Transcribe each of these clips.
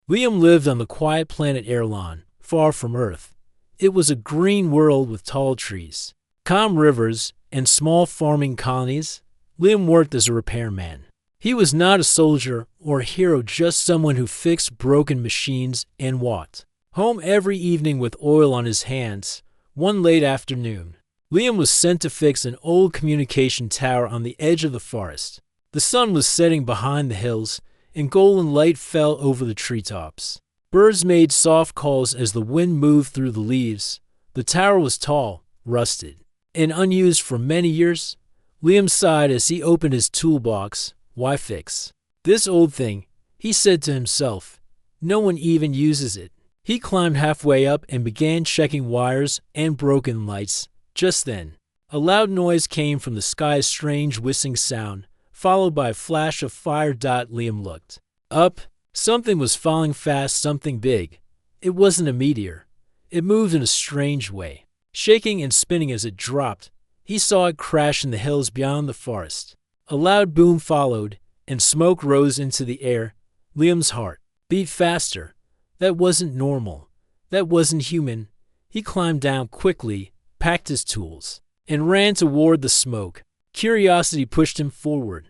Liam lived on the quiet planet Erlon, far from Earth. It was a green world with tall trees, calm rivers, and small farming colonies. Liam worked as a repairman. He was not a soldier or a hero, just someone who fixed broken machines and walked home every evening with oil on his hands. One late afternoon, Liam was sent to fix an old communication tower on the edge of the forest. The sun was setting behind the hills, and golden light fell over the treetops. Birds made soft calls as the wind moved through the leaves. The tower was tall, rusted, and unused for many years. Liam sighed as he opened his toolbox. Why fix this old thing? He said to himself. No one even uses it. He climbed halfway up and began checking wires and broken lights. Just then, a loud noise came from the sky, a strange whistling sound, followed by a flash of fire. Liam looked up. Something was falling fast, something big. It wasn't a meteor. It moved in a strange way, shaking and spinning as it dropped. He saw it crash in the hills beyond the forest. A loud boom followed, and smoke rose into the air. Liam's heart beat faster. That wasn't normal. That wasn't human. He climbed down quickly, packed his tools, and ran toward the smoke. Curiosity pushed him forward.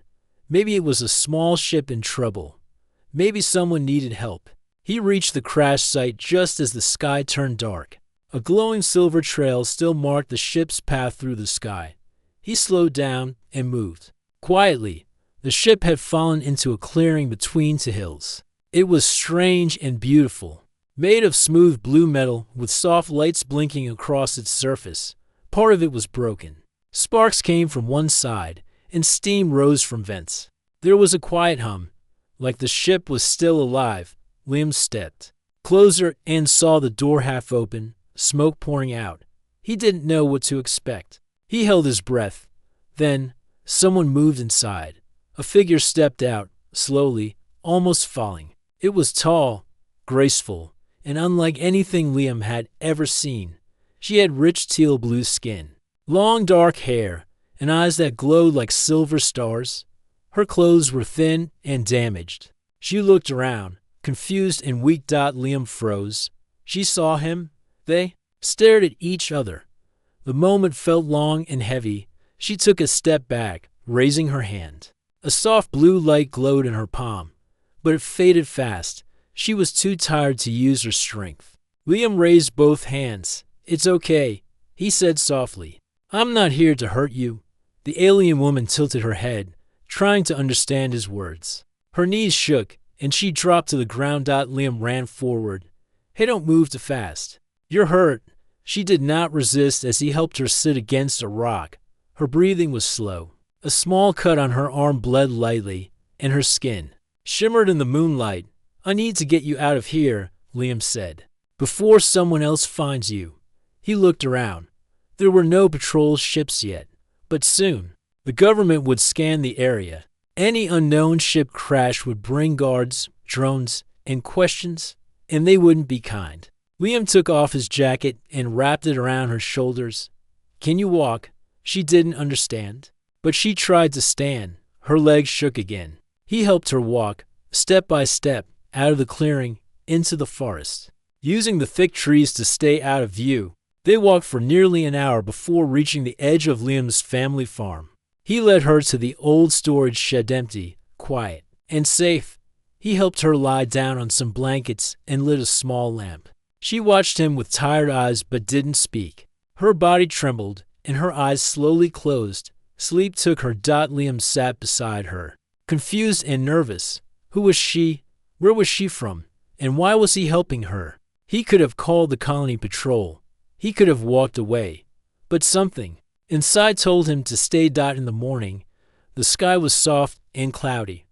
Maybe it was a small ship in trouble. Maybe someone needed help. He reached the crash site just as the sky turned dark. A glowing silver trail still marked the ship's path through the sky. He slowed down and moved. Quietly, the ship had fallen into a clearing between two hills. It was strange and beautiful, made of smooth blue metal with soft lights blinking across its surface. Part of it was broken. Sparks came from one side, and steam rose from vents. There was a quiet hum, like the ship was still alive. Liam stepped closer and saw the door half open, smoke pouring out. He didn't know what to expect. He held his breath. Then, someone moved inside. A figure stepped out, slowly, almost falling. It was tall, graceful, and unlike anything Liam had ever seen. She had rich teal blue skin, long dark hair, and eyes that glowed like silver stars. Her clothes were thin and damaged. She looked around, confused and weak. Liam froze. She saw him. They stared at each other. The moment felt long and heavy. She took a step back, raising her hand. A soft blue light glowed in her palm, but it faded fast. She was too tired to use her strength. Liam raised both hands. It's okay, he said softly. I'm not here to hurt you. The alien woman tilted her head, trying to understand his words. Her knees shook, and she dropped to the ground. Liam ran forward. Hey, don't move too fast. You're hurt. She did not resist as he helped her sit against a rock. Her breathing was slow. A small cut on her arm bled lightly, and her skin shimmered in the moonlight. I need to get you out of here, Liam said, before someone else finds you. He looked around. There were no patrol ships yet, but soon. The government would scan the area. Any unknown ship crash would bring guards, drones, and questions, and they wouldn't be kind. Liam took off his jacket and wrapped it around her shoulders. Can you walk? She didn't understand, but she tried to stand. Her legs shook again. He helped her walk, step by step, out of the clearing, into the forest. Using the thick trees to stay out of view, they walked for nearly an hour before reaching the edge of Liam's family farm. He led her to the old storage shed, empty, quiet, and safe. He helped her lie down on some blankets and lit a small lamp. She watched him with tired eyes but didn't speak. Her body trembled, and her eyes slowly closed. Sleep took her. Liam sat beside her, confused and nervous. Who was she? Where was she from? And why was he helping her? He could have called the colony patrol. He could have walked away. But something inside told him to stay. In the morning, the sky was soft and cloudy.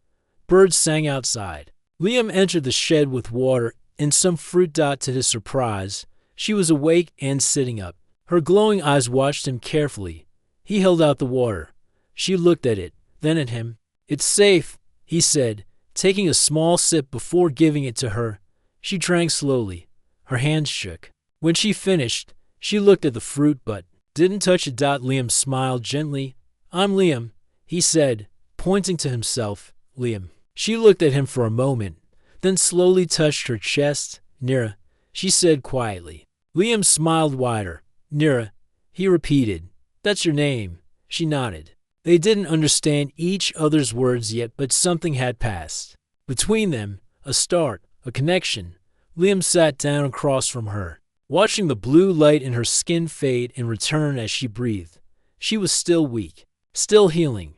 Birds sang outside. Liam entered the shed with water and some fruit. To his surprise, she was awake and sitting up. Her glowing eyes watched him carefully. He held out the water. She looked at it, then at him. It's safe, he said, taking a small sip before giving it to her. She drank slowly. Her hands shook. When she finished, she looked at the fruit but didn't touch it. Liam smiled gently. I'm Liam, he said, pointing to himself. Liam. She looked at him for a moment, then slowly touched her chest. Nira, she said quietly. Liam smiled wider. Nira, he repeated. That's your name. She nodded. They didn't understand each other's words yet, but something had passed. Between them, a start, a connection. Liam sat down across from her, watching the blue light in her skin fade and return as she breathed. She was still weak, still healing,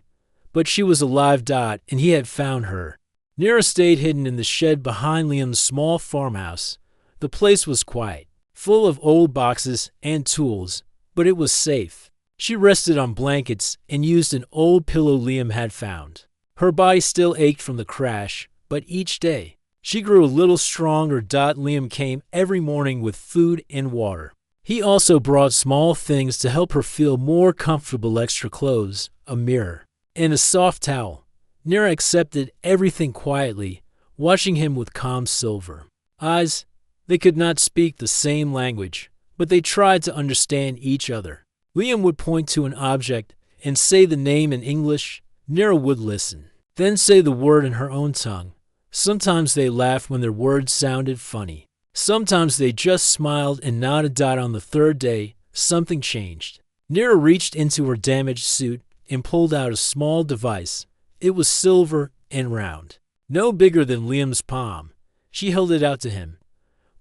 but she was a live dot, and he had found her. Nira stayed hidden in the shed behind Liam's small farmhouse. The place was quiet, full of old boxes and tools, but it was safe. She rested on blankets and used an old pillow Liam had found. Her body still ached from the crash, but each day, she grew a little stronger. Liam came every morning with food and water. He also brought small things to help her feel more comfortable: extra clothes, a mirror, and a soft towel. Nira accepted everything quietly, watching him with calm silver eyes. They could not speak the same language, but they tried to understand each other. Liam would point to an object and say the name in English. Nira would listen, then say the word in her own tongue. Sometimes they laughed when their words sounded funny. Sometimes they just smiled and nodded. On the third day, something changed. Nira reached into her damaged suit and pulled out a small device. It was silver and round, no bigger than Liam's palm. She held it out to him.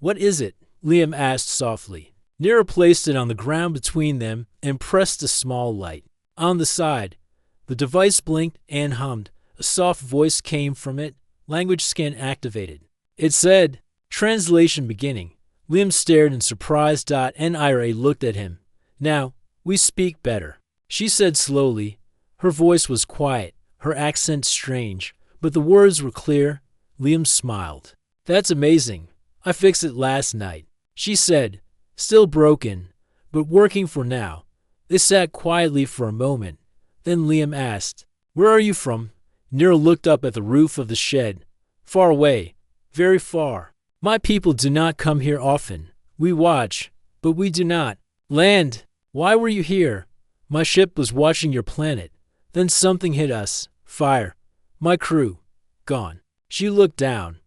What is it? Liam asked softly. Nira placed it on the ground between them and pressed a small light. On the side, the device blinked and hummed. A soft voice came from it. Language scan activated. It said, translation beginning. Liam stared in surprise. Nira looked at him. Now, we speak better, she said slowly. Her voice was quiet, her accent strange, but the words were clear. Liam smiled. That's amazing. I fixed it last night, she said, still broken, but working for now. They sat quietly for a moment. Then Liam asked, where are you from? Nira looked up at the roof of the shed. Far away, very far. My people do not come here often. We watch, but we do not land. Why were you here? My ship was watching your planet. Then something hit us. Fire. My crew. Gone. She looked down.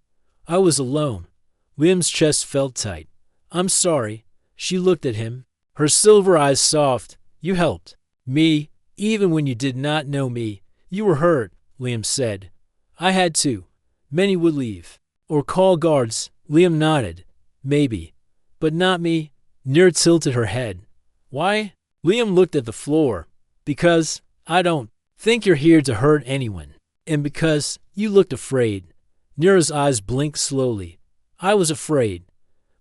I was alone. Liam's chest felt tight. I'm sorry. She looked at him, her silver eyes soft. You helped me, even when you did not know me. You were hurt, Liam said. I had to. Many would leave, or call guards. Liam nodded. Maybe. But not me. Nira tilted her head. Why? Liam looked at the floor. Because I don't think you're here to hurt anyone. And because you looked afraid. Nira's eyes blinked slowly. I was afraid.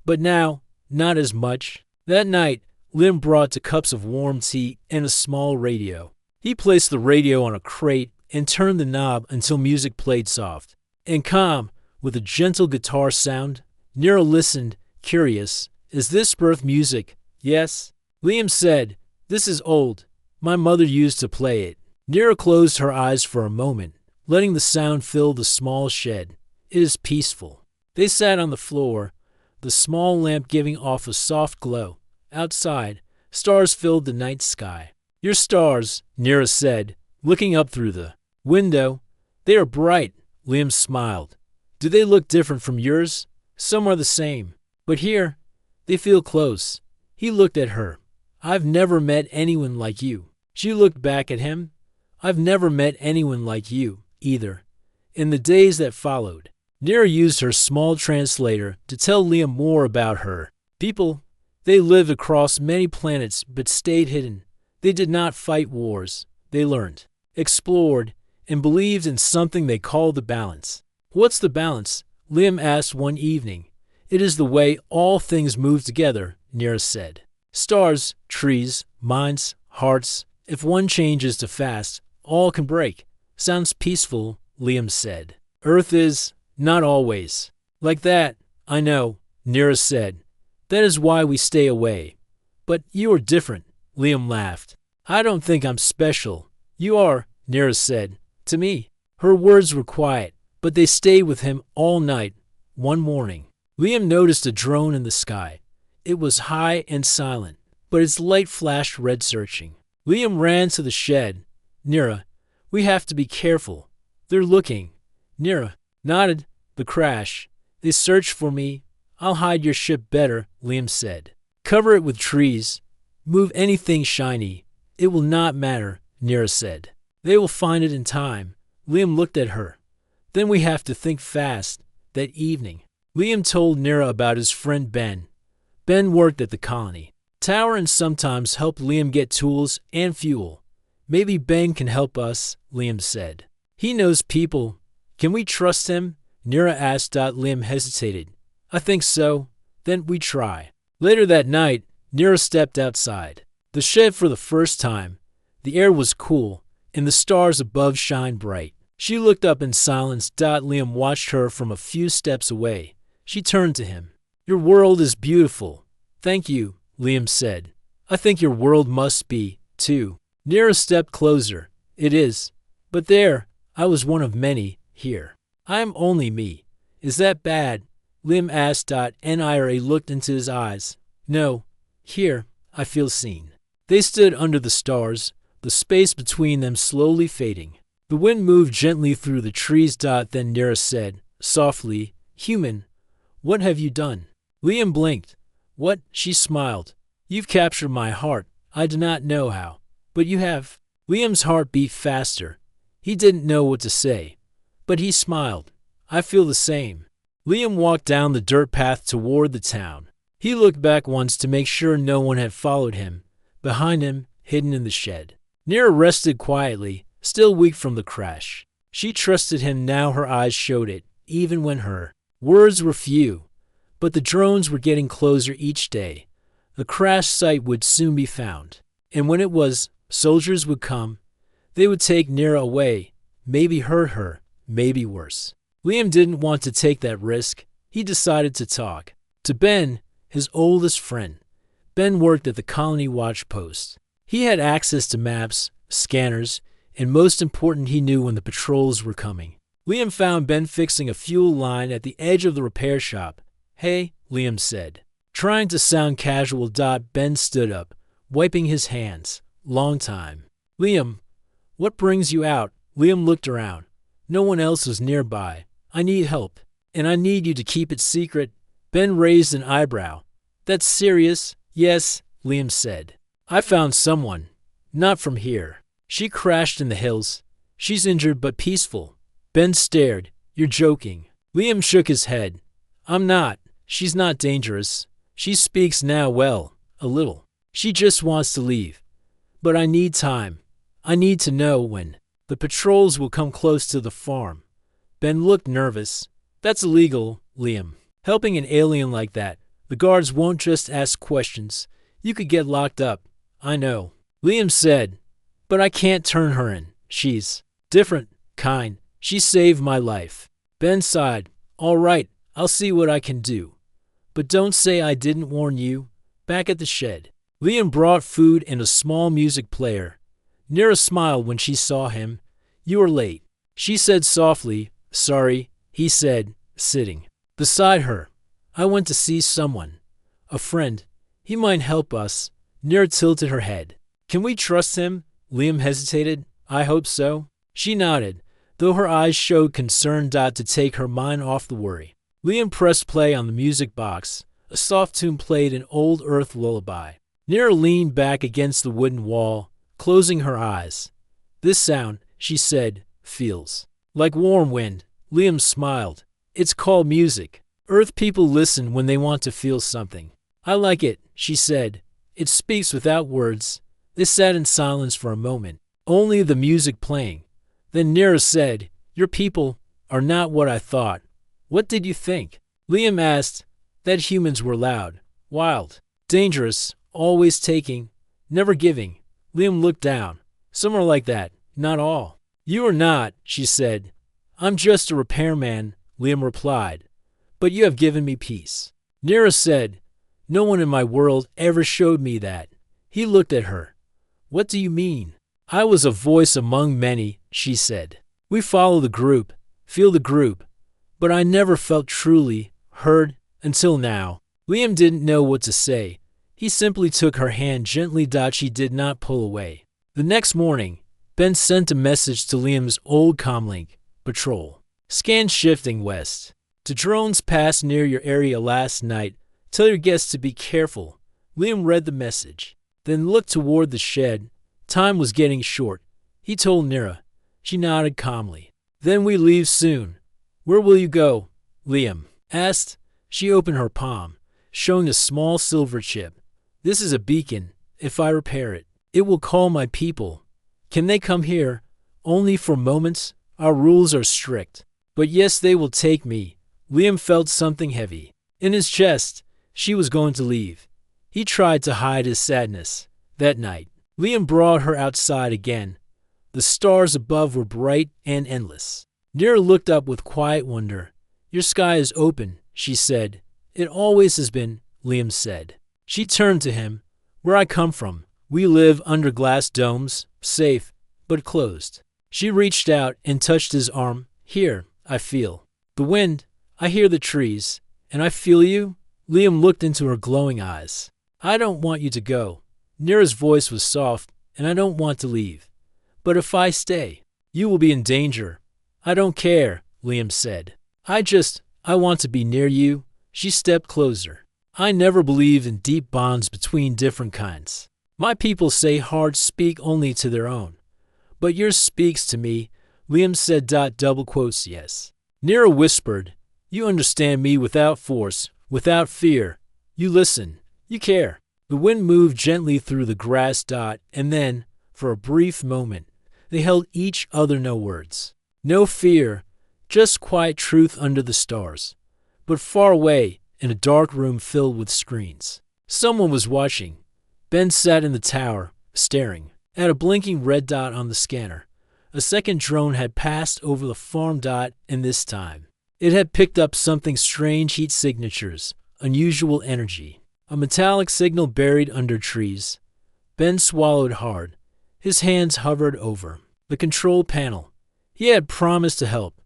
But now, not as much. That night, Liam brought 2 cups of warm tea and a small radio. He placed the radio on a crate and turned the knob until music played soft and calm, with a gentle guitar sound. Nira listened, curious. Is this birth music? Yes. Liam said, this is old. My mother used to play it. Nira closed her eyes for a moment, letting the sound fill the small shed. It is peaceful. They sat on the floor, the small lamp giving off a soft glow. Outside, stars filled the night sky. Your stars, Nira said, looking up through the window. They are bright. Liam smiled. Do they look different from yours? Some are the same, but here, they feel close. He looked at her. I've never met anyone like you. She looked back at him. I've never met anyone like you, either. In the days that followed, Nira used her small translator to tell Liam more about her. People, they lived across many planets but stayed hidden. They did not fight wars. They learned, explored, and believed in something they called the balance. What's the balance? Liam asked one evening. It is the way all things move together, Nira said. Stars, trees, minds, hearts. If one changes too fast, all can break. Sounds peaceful, Liam said. Earth is, not always. Like that, I know, Nira said. That is why we stay away. But you are different, Liam laughed. I don't think I'm special. You are, Nira said. To me. Her words were quiet, but they stayed with him all night. One morning, Liam noticed a drone in the sky. It was high and silent, but its light flashed red searching. Liam ran to the shed. Nira, we have to be careful. They're looking. Nira nodded. The crash. They search for me. I'll hide your ship better, Liam said. Cover it with trees. Move anything shiny. It will not matter, Nira said. They will find it in time. Liam looked at her. Then we have to think fast. That evening, Liam told Nira about his friend Ben. Ben worked at the colony tower and sometimes helped Liam get tools and fuel. Maybe Ben can help us, Liam said. He knows people. Can we trust him? Nira asked. Liam hesitated. I think so. Then we try. Later that night, Nira stepped outside the shed for the first time. The air was cool, and the stars above shined bright. She looked up in silence. Liam watched her from a few steps away. She turned to him. Your world is beautiful. Thank you, Liam said. I think your world must be, too. Nira stepped closer. It is. But there, I was one of many, here. I am only me. Is that bad? Liam asked. Nira looked into his eyes. No. Here, I feel seen. They stood under the stars, the space between them slowly fading. The wind moved gently through the trees. Then Nira said, softly, Human, what have you done? Liam blinked. What? She smiled. You've captured my heart. I do not know how, but you have. Liam's heart beat faster. He didn't know what to say, but he smiled. I feel the same. Liam walked down the dirt path toward the town. He looked back once to make sure no one had followed him. Behind him, hidden in the shed, Nira rested quietly, still weak from the crash. She trusted him now. Her eyes showed it, even when her words were few. But the drones were getting closer each day. The crash site would soon be found. And when it was, soldiers would come. They would take Nira away, maybe hurt her, maybe worse. Liam didn't want to take that risk. He decided to talk to Ben, his oldest friend. Ben worked at the colony watch post. He had access to maps, scanners, and most important, he knew when the patrols were coming. Liam found Ben fixing a fuel line at the edge of the repair shop. Hey, Liam said, trying to sound casual. Ben stood up, wiping his hands. Long time. Liam, what brings you out? Liam looked around. No one else was nearby. I need help, and I need you to keep it secret. Ben raised an eyebrow. That's serious? Yes, Liam said. I found someone. Not from here. She crashed in the hills. She's injured but peaceful. Ben stared. You're joking. Liam shook his head. I'm not. She's not dangerous. She speaks now well, a little. She just wants to leave. But I need time. I need to know when the patrols will come close to the farm. Ben looked nervous. That's illegal, Liam. Helping an alien like that. The guards won't just ask questions. You could get locked up. I know. Liam said, but I can't turn her in. She's different, kind. She saved my life. Ben sighed. All right, I'll see what I can do. But don't say I didn't warn you. Back at the shed, Liam brought food and a small music player. Nira smiled when she saw him. You are late, she said softly. Sorry, he said, sitting beside her. I went to see someone. A friend. He might help us. Nira tilted her head. Can we trust him? Liam hesitated. I hope so. She nodded, though her eyes showed concern. To take her mind off the worry, Liam pressed play on the music box. A soft tune played an old earth lullaby. Nira leaned back against the wooden wall, closing her eyes. This sound, she said, feels like warm wind. Liam smiled. It's called music. Earth people listen when they want to feel something. I like it, she said. It speaks without words. They sat in silence for a moment, only the music playing. Then Nira said, Your people are not what I thought. What did you think? Liam asked. That humans were loud, wild, dangerous, always taking, never giving. Liam looked down. Some are like that, not all. You are not, she said. I'm just a repairman, Liam replied. But you have given me peace. Nira said, No one in my world ever showed me that. He looked at her. What do you mean? I was a voice among many, she said. We follow the group, feel the group. But I never felt truly heard until now. Liam didn't know what to say. He simply took her hand gently. She did not pull away. The next morning, Ben sent a message to Liam's old comlink, Patrol. Scan shifting west. The drones passed near your area last night. Tell your guests to be careful. Liam read the message, then looked toward the shed. Time was getting short. He told Nira. She nodded calmly. Then we leave soon. Where will you go? Liam asked. She opened her palm, showing a small silver chip. This is a beacon. If I repair it, it will call my people. Can they come here? Only for moments. Our rules are strict. But yes, they will take me. Liam felt something heavy in his chest. She was going to leave. He tried to hide his sadness. That night, Liam brought her outside again. The stars above were bright and endless. Nira looked up with quiet wonder. Your sky is open, she said. It always has been, Liam said. She turned to him. Where I come from, we live under glass domes, safe, but closed. She reached out and touched his arm. Here, I feel the wind. I hear the trees. And I feel you. Liam looked into her glowing eyes. I don't want you to go. Nira's voice was soft, and I don't want to leave. But if I stay, you will be in danger. I don't care, Liam said. I want to be near you. She stepped closer. I never believed in deep bonds between different kinds. My people say hearts speak only to their own. But yours speaks to me, Liam said. Double quotes, yes. Nira whispered, you understand me without force, without fear. You listen. You care. The wind moved gently through the grass. And then, for a brief moment, they held each other. No words. No fear. Just quiet truth under the stars. But far away, in a dark room filled with screens, someone was watching. Ben sat in the tower, staring at a blinking red dot on the scanner. A second drone had passed over the farm. And this time, it had picked up something strange: heat signatures, unusual energy, a metallic signal buried under trees. Ben swallowed hard. His hands hovered over the control panel. He had promised to help,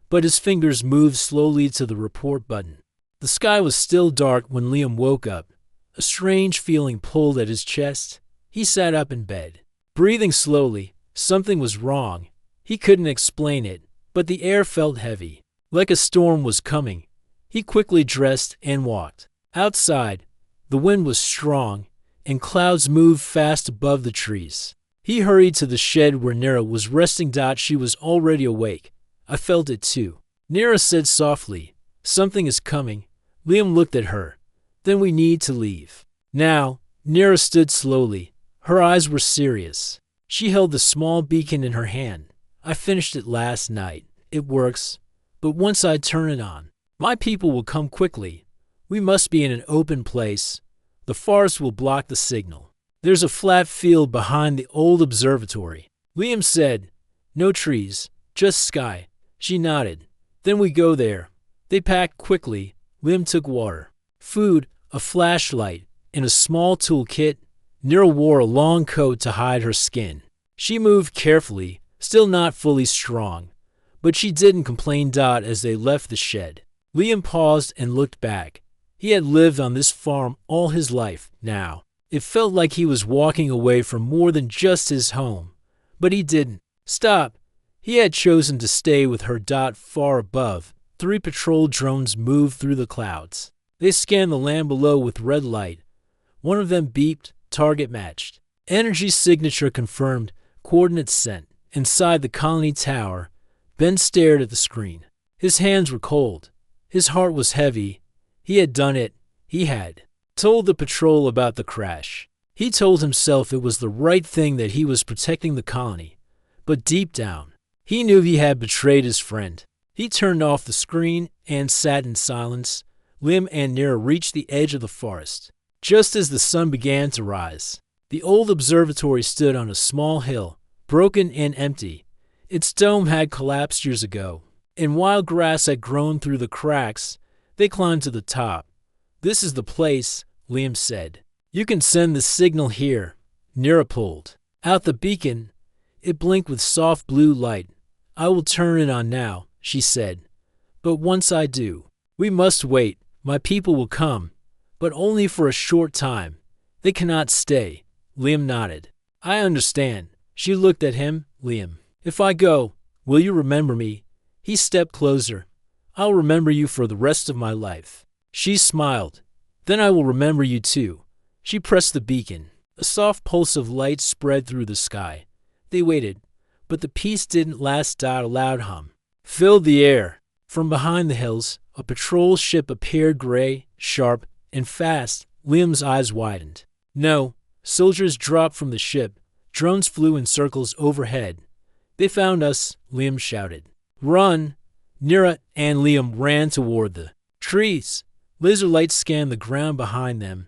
but his fingers moved slowly to the report button. The sky was still dark when Liam woke up. A strange feeling pulled at his chest. He sat up in bed, breathing slowly. Something was wrong. He couldn't explain it, but the air felt heavy, like a storm was coming. He quickly dressed and walked outside. The wind was strong, and clouds moved fast above the trees. He hurried to the shed where Nira was resting. She was already awake. I felt it too, Nira said softly. Something is coming. Liam looked at her. Then we need to leave. Now, Nira stood slowly. Her eyes were serious. She held the small beacon in her hand. I finished it last night. It works. But once I turn it on, my people will come quickly. We must be in an open place. The forest will block the signal. There's a flat field behind the old observatory. Liam said, no trees, just sky. She nodded. Then we go there. They packed quickly. Liam took water, food, a flashlight, and a small toolkit. Nira wore a long coat to hide her skin. She moved carefully, still not fully strong, but she didn't complain. As they left the shed, Liam paused and looked back. He had lived on this farm all his life. Now, it felt like he was walking away from more than just his home. But he didn't stop. He had chosen to stay with her. Far above, 3 patrol drones moved through the clouds. They scanned the land below with red light. One of them beeped. Target matched. Energy signature confirmed. Coordinates sent. Inside the colony tower, Ben stared at the screen. His hands were cold. His heart was heavy. He had done it. He had told the patrol about the crash. He told himself it was the right thing, that he was protecting the colony. But deep down, he knew he had betrayed his friend. He turned off the screen and sat in silence. Liam and Nira reached the edge of the forest. Just as the sun began to rise, the old observatory stood on a small hill, broken and empty. Its dome had collapsed years ago, and wild grass had grown through the cracks. They climbed to the top. This is the place, Liam said. You can send the signal here. Nira pulled out the beacon. It blinked with soft blue light. I will turn it on now, she said. But once I do, we must wait. My people will come, but only for a short time. They cannot stay. Liam nodded. I understand. She looked at him. Liam, if I go, will you remember me? He stepped closer. I'll remember you for the rest of my life." She smiled. "Then I will remember you too." She pressed the beacon. A soft pulse of light spread through the sky. They waited, but the peace didn't last. A loud hum filled the air. From behind the hills, a patrol ship appeared, gray, sharp, and fast. Liam's eyes widened. No, soldiers dropped from the ship. Drones flew in circles overhead. "They found us," Liam shouted. "Run!" Nira and Liam ran toward the trees. Laser lights scanned the ground behind them.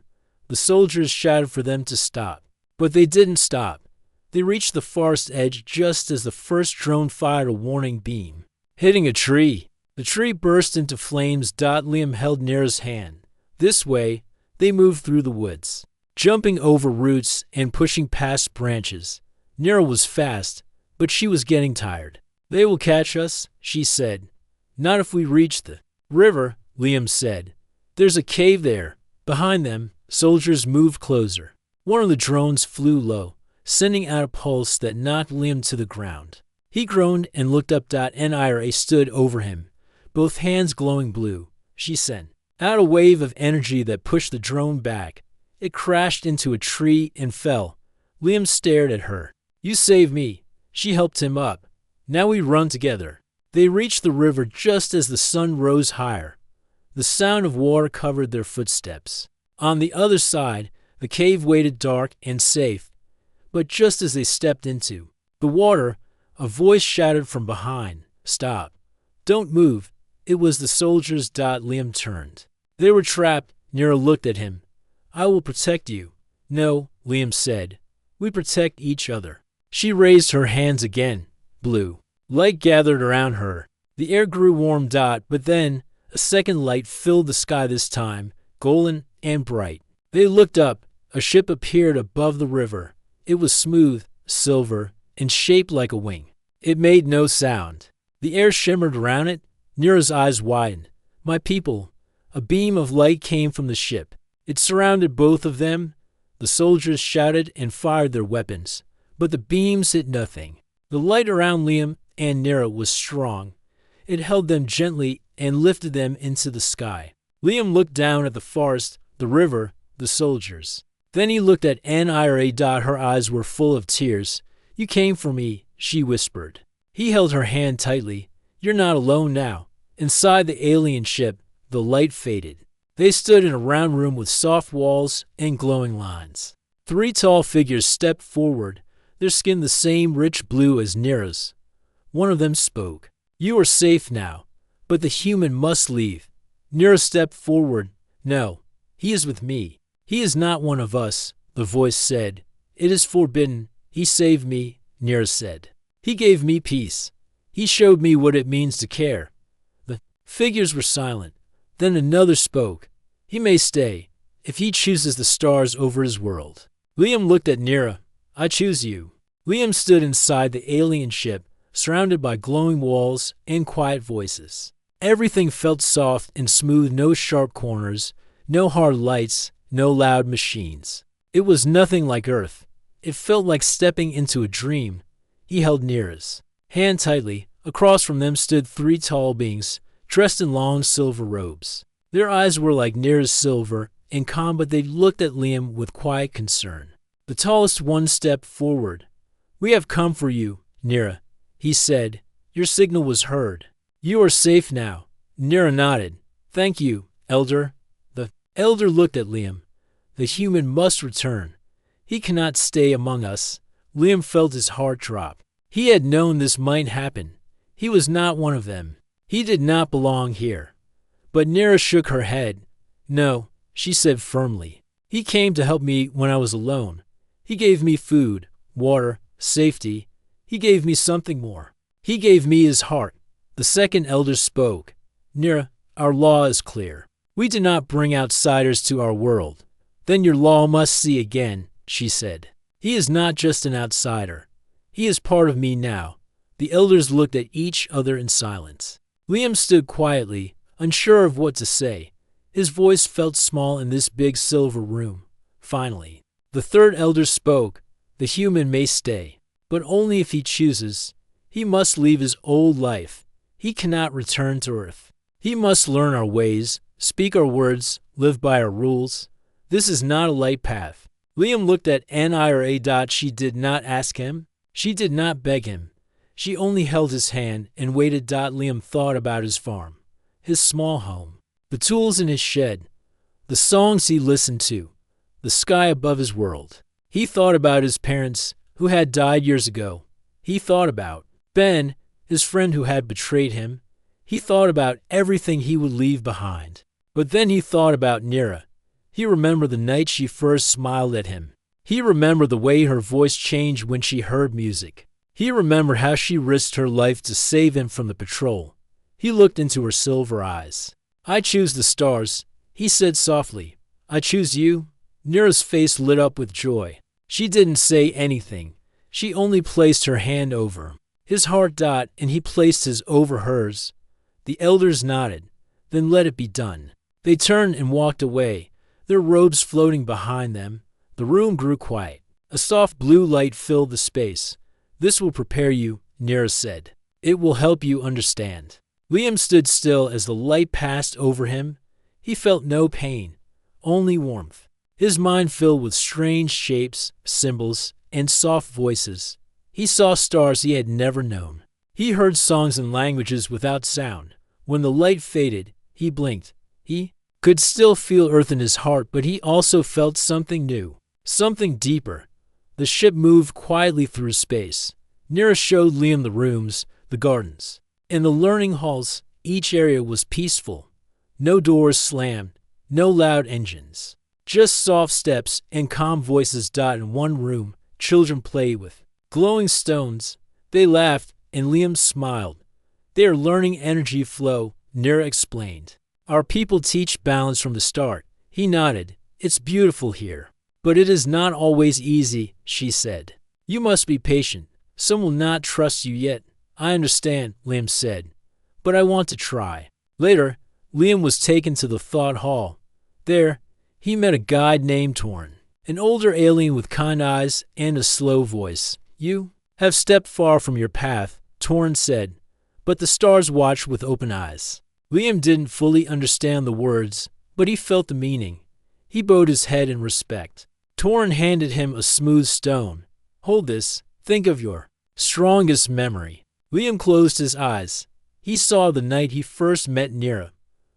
The soldiers shouted for them to stop. But they didn't stop. They reached the forest edge just as the first drone fired a warning beam, hitting a tree. The tree burst into flames. Liam held Nira's hand. This way, they moved through the woods, jumping over roots and pushing past branches. Nira was fast, but she was getting tired. "They will catch us," she said. "Not if we reach the river," Liam said. "There's a cave there." Behind them, soldiers moved closer. One of the drones flew low, sending out a pulse that knocked Liam to the ground. He groaned and looked up. Nira stood over him, both hands glowing blue. She sent out a wave of energy that pushed the drone back. It crashed into a tree and fell. Liam stared at her. "You saved me." She helped him up. "Now we run together." They reached the river just as the sun rose higher. The sound of water covered their footsteps. On the other side, the cave waited, dark and safe. But just as they stepped into the water, a voice shouted from behind, "Stop. Don't move." It was the soldiers. Liam turned. They were trapped. Nira looked at him. "I will protect you." "No," Liam said. "We protect each other." She raised her hands again. Blue light gathered around her. The air grew warm. But then a second light filled the sky, this time golden and bright. They looked up. A ship appeared above the river. It was smooth, silver, and shaped like a wing. It made no sound. The air shimmered around it. Nira's eyes widened. "My people." A beam of light came from the ship. It surrounded both of them. The soldiers shouted and fired their weapons, but the beams hit nothing. The light around Liam and Nira was strong. It held them gently and lifted them into the sky. Liam looked down at the forest, the river, the soldiers. Then he looked at Nira. Her eyes were full of tears. "You came for me," she whispered. He held her hand tightly. "You're not alone now." Inside the alien ship, the light faded. They stood in a round room with soft walls and glowing lines. 3 tall figures stepped forward, their skin the same rich blue as Nira's. One of them spoke. "You are safe now, but the human must leave." Nira stepped forward. "No, he is with me. He is not one of us," the voice said. "It is forbidden." "He saved me," Nira said. "He gave me peace. He showed me what it means to care." The figures were silent. Then another spoke. "He may stay, if he chooses the stars over his world." Liam looked at Nira. "I choose you." Liam stood inside the alien ship, surrounded by glowing walls and quiet voices. Everything felt soft and smooth, no sharp corners, no hard lights, no loud machines. It was nothing like Earth. It felt like stepping into a dream. He held Nira's hand tightly. Across from them stood 3 tall beings, dressed in long silver robes. Their eyes were like Nira's, silver and calm, but they looked at Liam with quiet concern. The tallest one stepped forward. "We have come for you, Nira," he said. "Your signal was heard. You are safe now." Nira nodded. "Thank you, Elder." The Elder looked at Liam. "The human must return. He cannot stay among us." Liam felt his heart drop. He had known this might happen. He was not one of them. He did not belong here. But Nira shook her head. "No," she said firmly. "He came to help me when I was alone. He gave me food, water, safety. He gave me something more. He gave me his heart." The second elder spoke. "Nira, our law is clear. We do not bring outsiders to our world." "Then your law must see again," she said. "He is not just an outsider. He is part of me now." The elders looked at each other in silence. Liam stood quietly, unsure of what to say. His voice felt small in this big silver room. Finally, the third elder spoke. "The human may stay, but only if he chooses. He must leave his old life. He cannot return to Earth. He must learn our ways, speak our words, live by our rules. This is not a light path. Liam looked at Nira. She did not ask him. She did not beg him. She only held his hand and waited. Liam thought about his farm, his small home, the tools in his shed, the songs he listened to, the sky above his world. He thought about his parents who had died years ago. He thought about Ben, his friend who had betrayed him. He thought about everything he would leave behind. But then he thought about Nira. He remembered the night she first smiled at him. He remembered the way her voice changed when she heard music. He remembered how she risked her life to save him from the patrol. He looked into her silver eyes. "I choose the stars," he said softly. "I choose you." Nira's face lit up with joy. She didn't say anything. She only placed her hand over his heart. And he placed his over hers. The elders nodded, then let it be done. They turned and walked away, their robes floating behind them. The room grew quiet. A soft blue light filled the space. "This will prepare you," Nira said. "It will help you understand." Liam stood still as the light passed over him. He felt no pain, only warmth. His mind filled with strange shapes, symbols, and soft voices. He saw stars he had never known. He heard songs in languages without sound. When the light faded, he blinked. He could still feel earth in his heart, but he also felt something new, something deeper. The ship moved quietly through space. Nira showed Liam the rooms, the gardens, and the learning halls. Each area was peaceful. No doors slammed, no loud engines. Just soft steps and calm voices. In one room, children played with glowing stones. They laughed, and Liam smiled. "They are learning energy flow," Nira explained. "Our people teach balance from the start." He nodded. "It's beautiful here. But it is not always easy," she said. "You must be patient. Some will not trust you yet." "I understand," Liam said. "But I want to try." Later, Liam was taken to the thought hall. There, he met a guide named Torn, an older alien with kind eyes and a slow voice. "You have stepped far from your path," Torn said, but the stars watched with open eyes. Liam didn't fully understand the words, but he felt the meaning. He bowed his head in respect. Torn handed him a smooth stone. "Hold this. Think of your strongest memory." Liam closed his eyes. He saw the night he first met Nira,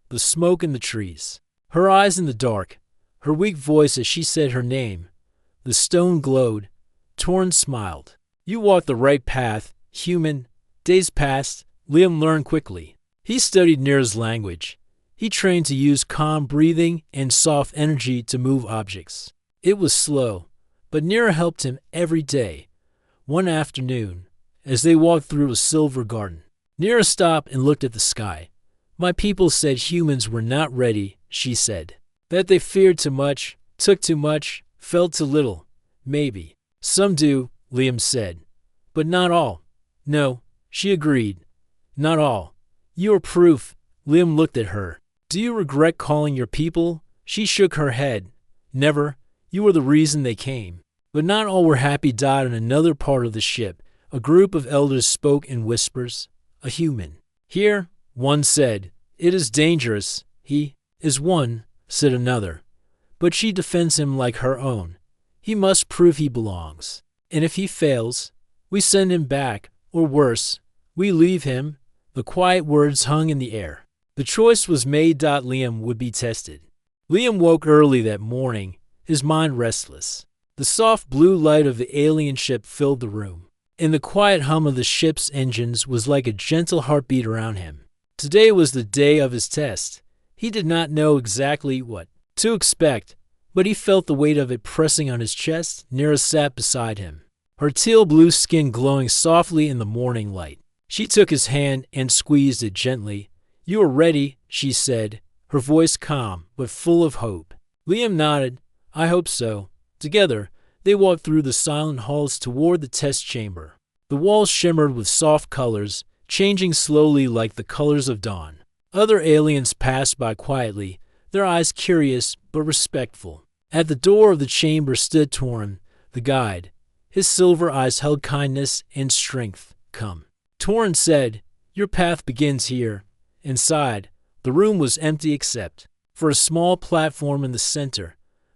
the smoke in the trees, her eyes in the dark, her weak voice as she said her name. The stone glowed. Torn smiled. "You walked the right path, human." Days passed. Liam learned quickly. He studied Nira's language. He trained to use calm breathing and soft energy to move objects. It was slow, but Nira helped him every day. One afternoon, as they walked through a silver garden, Nira stopped and looked at the sky. "My people said humans were not ready," she said. "That they feared too much, took too much, felt too little. Maybe. Some do," Liam said. "But not all." "No," she agreed. "Not all. You are proof." Liam looked at her. "Do you regret calling your people?" She shook her head. "Never. You were the reason they came." But not all were happy. In another part of the ship, a group of elders spoke in whispers. "A human here," one said. "It is dangerous." "He is one," said another. "But she defends him like her own. He must prove he belongs. And if he fails, we send him back, or worse, we leave him." The quiet words hung in the air. The choice was made. Liam would be tested. Liam woke early that morning, his mind restless. The soft blue light of the alien ship filled the room, and the quiet hum of the ship's engines was like a gentle heartbeat around him. Today was the day of his test. He did not know exactly what to expect, but he felt the weight of it pressing on his chest. Nira sat beside him, her teal blue skin glowing softly in the morning light. She took his hand and squeezed it gently. "You are ready," she said, her voice calm but full of hope. Liam nodded. "I hope so." Together, they walked through the silent halls toward the test chamber. The walls shimmered with soft colors, changing slowly like the colors of dawn. Other aliens passed by quietly, their eyes curious but respectful. At the door of the chamber stood Torn, the guide. His silver eyes held kindness and strength. "Come." Torn said, "Your path begins here." Inside, The room was empty except for a small platform in the center.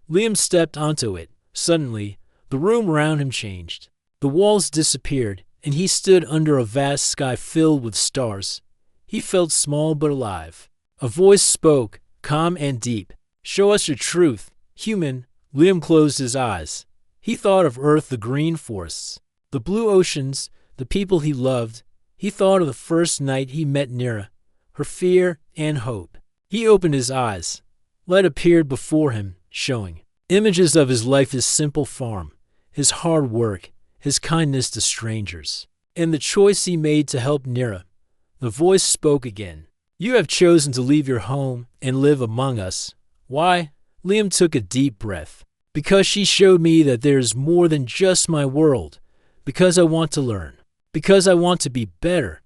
Liam stepped onto it. Suddenly, the room around him changed. The walls disappeared, and he stood under a vast sky filled with stars. He felt small but alive. A voice spoke, calm and deep. "Show us your truth, human." Liam closed his eyes. He thought of Earth, the green forests, the blue oceans, the people he loved. He thought of the first night he met Nira, her fear and hope. He opened his eyes. Light appeared before him, showing images of his life, his simple farm, his hard work, his kindness to strangers, and the choice he made to help Nira. The voice spoke again. "You have chosen to leave your home and live among us. Why?" Liam took a deep breath. "Because she showed me that there is more than just my world. Because I want to learn. Because I want to be better."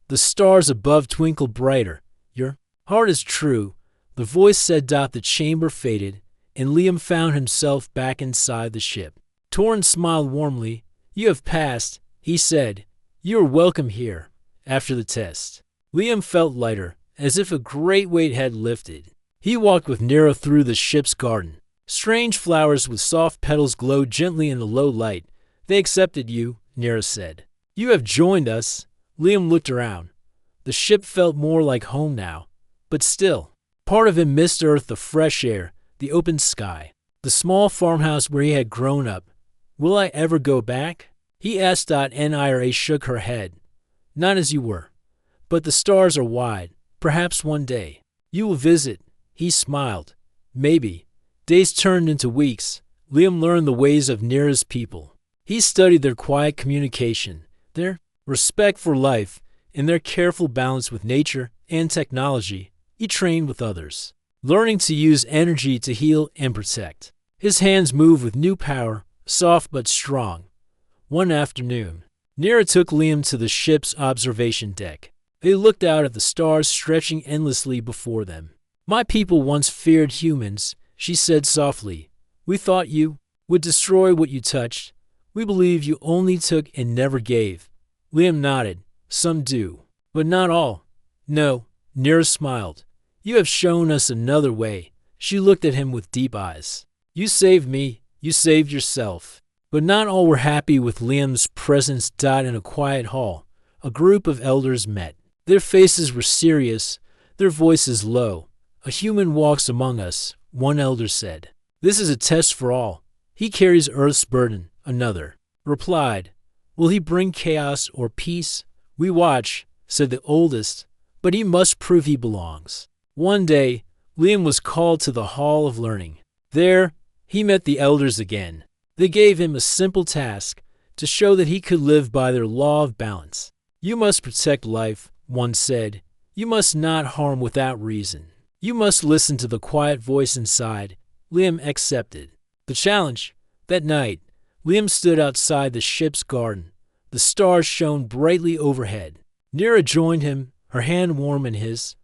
The stars above twinkled brighter. "Your heart is true," the voice said. The chamber faded, and Liam found himself back inside the ship. Torrin smiled warmly. "You have passed," he said. "You are welcome here." After the test, Liam felt lighter, as if a great weight had lifted. He walked with Nira through the ship's garden. Strange flowers with soft petals glowed gently in the low light. "They accepted you," Nira said. "You have joined us." Liam looked around. The ship felt more like home now, but still, part of him missed Earth, the fresh air, the open sky, the small farmhouse where he had grown up. "Will I ever go back?" he asked. Nira shook her head. "Not as you were, but the stars are wide. Perhaps one day you will visit." He smiled. "Maybe." Days turned into weeks. Liam learned the ways of Nira's people. He studied their quiet communication, their respect for life, and their careful balance with nature and technology. He trained with others, learning to use energy to heal and protect. His hands moved with new power, soft but strong. One afternoon, Nira took Liam to the ship's observation deck. They looked out at the stars stretching endlessly before them. "My people once feared humans," she said softly. "We thought you would destroy what you touched. We believe you only took and never gave." Liam nodded. "Some do, but not all." "No," Nira smiled. "You have shown us another way." She looked at him with deep eyes. "You saved me. You saved yourself." But not all were happy with Liam's presence. In a quiet hall, a group of elders met. Their faces were serious, their voices low. "A human walks among us," one elder said. "This is a test for all. He carries Earth's burden," another replied. "Will he bring chaos or peace?" "We watch," said the oldest, "but he must prove he belongs." One day, Liam was called to the Hall of Learning. There, he met the elders again. They gave him a simple task, to show that he could live by their law of balance. "You must protect life," one said. "You must not harm without reason. You must listen to the quiet voice inside." Liam accepted the challenge. That night, Liam stood outside the ship's garden. The stars shone brightly overhead. Nira joined him, her hand warm in his.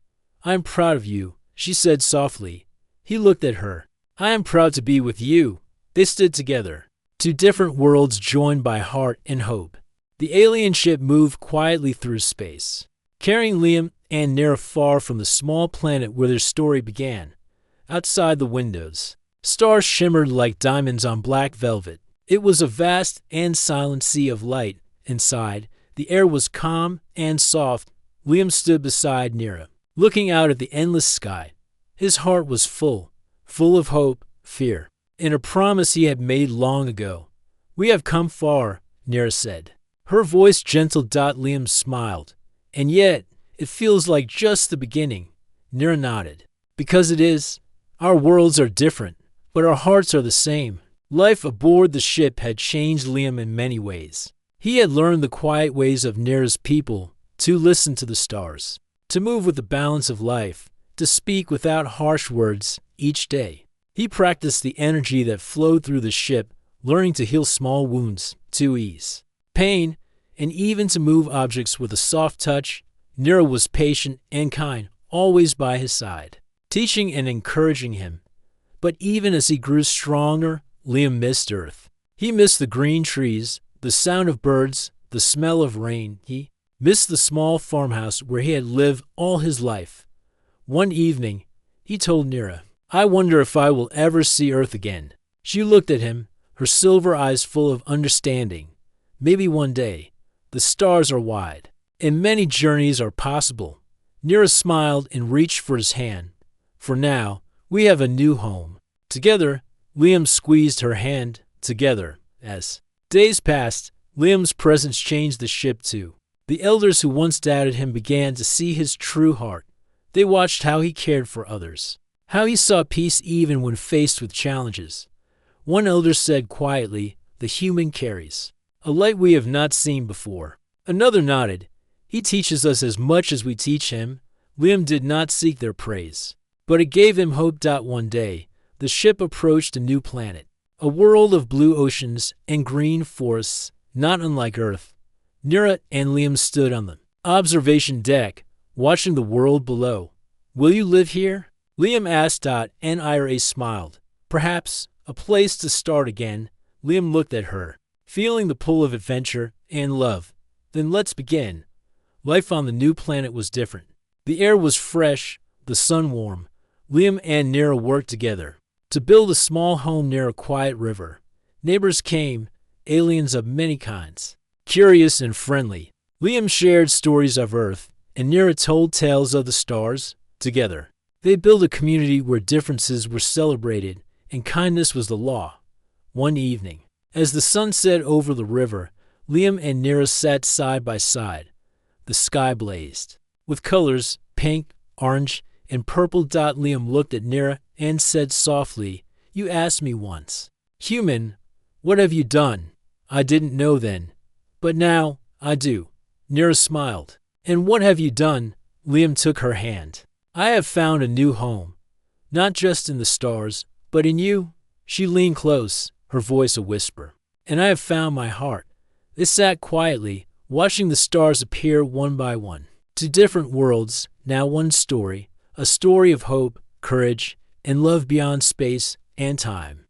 "I am proud of you," she said softly. He looked at her. "I am proud to be with you." They stood together, two different worlds joined by heart and hope. The alien ship moved quietly through space, carrying Liam and Nira far from the small planet where their story began. Outside the windows, stars shimmered like diamonds on black velvet. It was a vast and silent sea of light. Inside, the air was calm and soft. Liam stood beside Nira, looking out at the endless sky. His heart was full of hope, fear, and a promise he had made long ago. "We have come far," Nira said. Her voice gentle. Liam smiled. "And yet, it feels like just the beginning." Nira nodded. "Because it is. Our worlds are different, but our hearts are the same." Life aboard the ship had changed Liam in many ways. He had learned the quiet ways of Nira's people, to listen to the stars, to move with the balance of life, to speak without harsh words each day. He practiced the energy that flowed through the ship, learning to heal small wounds, to ease pain, and even to move objects with a soft touch. Nira was patient and kind, always by his side, teaching and encouraging him. But even as he grew stronger, Liam missed Earth. He missed the green trees, the sound of birds, the smell of rain. He missed the small farmhouse where he had lived all his life. One evening, he told Nira, "I wonder if I will ever see Earth again." She looked at him, her silver eyes full of understanding. "Maybe one day. The stars are wide, and many journeys are possible." Nira smiled and reached for his hand. "For now, we have a new home." Together, Liam squeezed her hand together. As days passed, Liam's presence changed the ship too. The elders who once doubted him began to see his true heart. They watched how he cared for others, how he saw peace even when faced with challenges. One elder said quietly, "The human carries a light we have not seen before." Another nodded, "He teaches us as much as we teach him." Liam did not seek their praise, but it gave him hope. One day, the ship approached a new planet, a world of blue oceans and green forests, not unlike Earth. Nira and Liam stood on the observation deck, watching the world below. "Will you live here?" Liam asked. Nira smiled. "Perhaps a place to start again." Liam looked at her, feeling the pull of adventure and love. "Then let's begin." Life on the new planet was different. The air was fresh, the sun warm. Liam and Nira worked together to build a small home near a quiet river. Neighbors came, aliens of many kinds, curious and friendly. Liam shared stories of Earth, and Nira told tales of the stars. Together, they built a community where differences were celebrated and kindness was the law. One evening, as the sun set over the river, Liam and Nira sat side by side. The sky blazed with colors, pink, orange, and purple. Liam looked at Nira and said softly, "You asked me once, 'Human, what have you done?' I didn't know then, but now I do." Nira smiled. "And what have you done?" Liam took her hand. "I have found a new home, not just in the stars, but in you." She leaned close, her voice a whisper. "And I have found my heart." They sat quietly, watching the stars appear one by one. Two different worlds, now one story, a story of hope, courage, and love beyond space and time.